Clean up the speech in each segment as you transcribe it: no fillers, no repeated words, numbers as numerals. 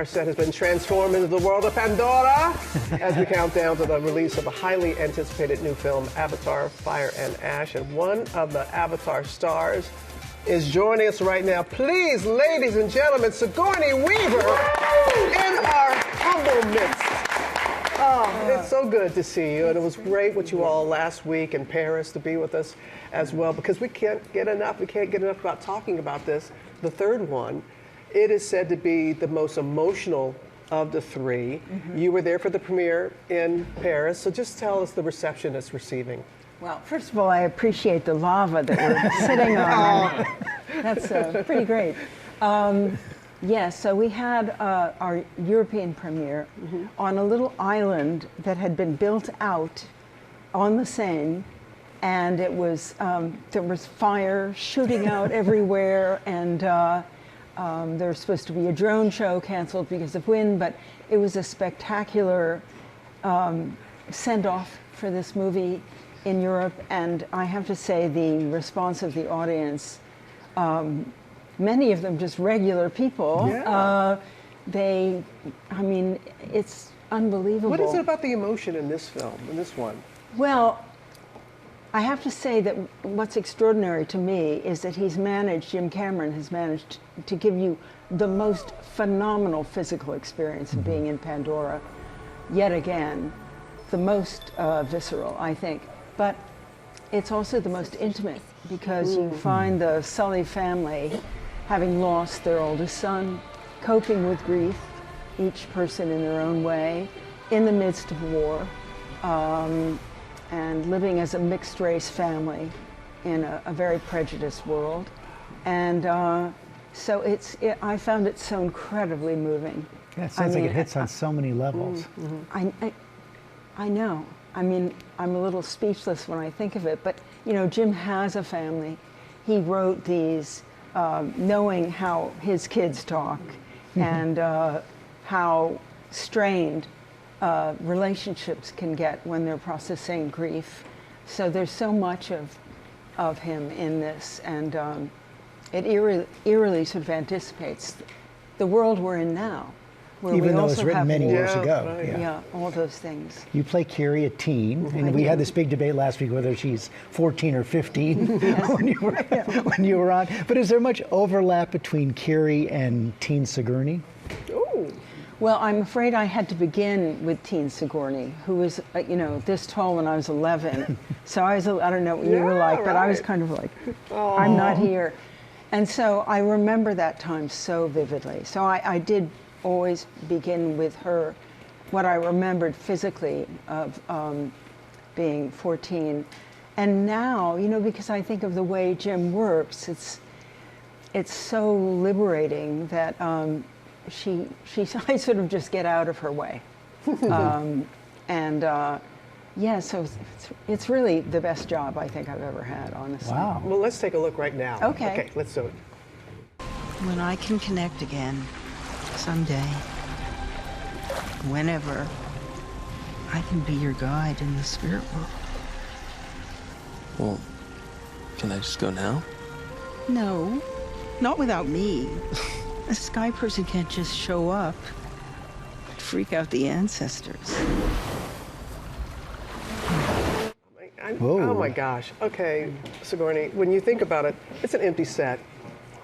Our set has been transformed into the world of Pandora as we count down to the release of a highly anticipated new film, Avatar: Fire and Ash. And one of the Avatar stars is joining us right now. Please, ladies and gentlemen, Sigourney Weaver in our humble midst. Oh, it's so good to see you, and it was great with you all last week in Paris to be with us as well, because we can't get enough about talking about this. The third one, it is said to be the most emotional of the three. You were there for the premiere in Paris, so just tell us the reception it's receiving. Well, first of all, I appreciate the lava that we're sitting on. That's pretty great. Yes, so we had our European premiere on a little island that had been built out on the Seine, and it was there was fire shooting out everywhere, and there was supposed to be a drone show canceled because of wind, but it was a spectacular send-off for this movie in Europe, and I have to say the response of the audience, many of them just regular people. Yeah. I mean, it's unbelievable. What is it about the emotion in this film, in this one? Well, I have to say that what's extraordinary to me is that Jim Cameron has managed to give you the most phenomenal physical experience of being in Pandora, yet again, the most visceral, I think. But it's also the most intimate, because you find the Sully family having lost their oldest son, coping with grief, each person in their own way, in the midst of war, and living as a mixed-race family in a very prejudiced world. And so I found it so incredibly moving. Yeah, it sounds like it hits on so many levels. I know. I mean, I'm a little speechless when I think of it, but you know, Jim has a family. He wrote these knowing how his kids talk and how strained relationships can get when they're processing grief. So there's so much of him in this, and it eerily sort of anticipates the world we're in now. Even though it was written many years ago. Right. Yeah, all those things. You play Kiri, a teen, and we had this big debate last week whether she's 14 or 15 when you were on. But is there much overlap between Kiri and teen Sigourney? Ooh. Well, I'm afraid I had to begin with teen Sigourney, who was, you know, this tall when I was 11. So I don't know what you were like, but I was kind of like, I'm not here. And so I remember that time so vividly. So I did always begin with her, what I remembered physically of being 14. And now, you know, because I think of the way Jim works, it's so liberating that I sort of just get out of her way. Yeah, so it's really the best job I think I've ever had, honestly. Wow. Well, let's take a look right now. Okay. Okay, let's do it. When I can connect again, someday, whenever, I can be your guide in the spirit world. Well, can I just go now? No, not without me. A sky person can't just show up. It'd freak out the ancestors. Oh my gosh. Okay, Sigourney, when you think about it, it's an empty set.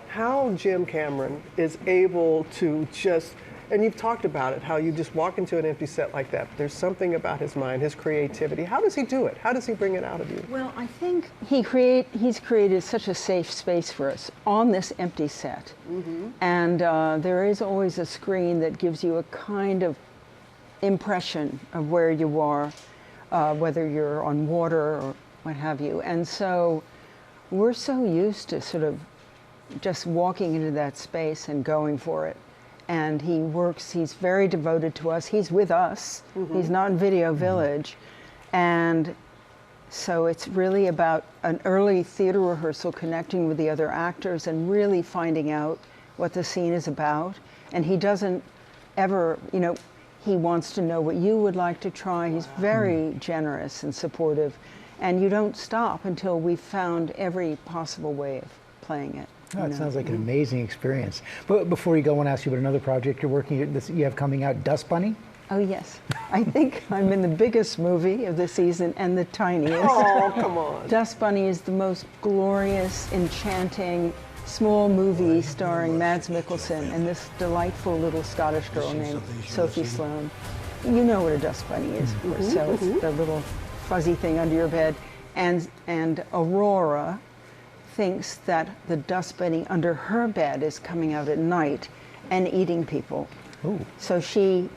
How Jim Cameron is able to just, and you've talked about it, how you just walk into an empty set like that. There's something about his mind, his creativity. How does he do it? How does he bring it out of you? Well, I think he's created such a safe space for us on this empty set. And there is always a screen that gives you a kind of impression of where you are, whether you're on water or what have you. And so we're so used to sort of just walking into that space and going for it. And he's very devoted to us. He's with us. He's not in Video Village. And so it's really about an early theater rehearsal, connecting with the other actors and really finding out what the scene is about. And he doesn't ever, you know, he wants to know what you would like to try. He's very generous and supportive. And you don't stop until we've found every possible way of playing it. Oh, it sounds like an amazing experience. But before you go, I want to ask you about another project you're working you have coming out, Dust Bunny. Oh, yes. I think I'm in the biggest movie of the season and the tiniest. Oh, come on. Dust Bunny is the most glorious, enchanting, small movie starring Mads Mikkelsen and this delightful little Scottish girl named Sophie Sloane. You know what a dust bunny is, of course. So it's the little fuzzy thing under your bed. And Aurora thinks that the dust bunny under her bed is coming out at night and eating people. Ooh. So she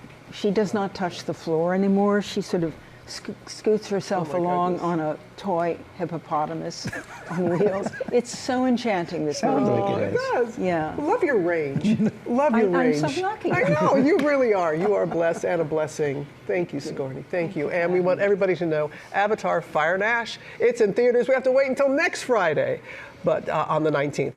does not touch the floor anymore. She sort of scoots herself along goodness. on a toy hippopotamus on wheels. It's so enchanting, this Sounds movie. like it is. It does. Yeah. Love your range. Love your I'm range. so lucky. I know, you really are. You are blessed and a blessing. Thank you, Sigourney. Thank you. And we want everybody to know Avatar Fire and Ash, it's in theaters. We have to wait until next Friday, but on the 19th.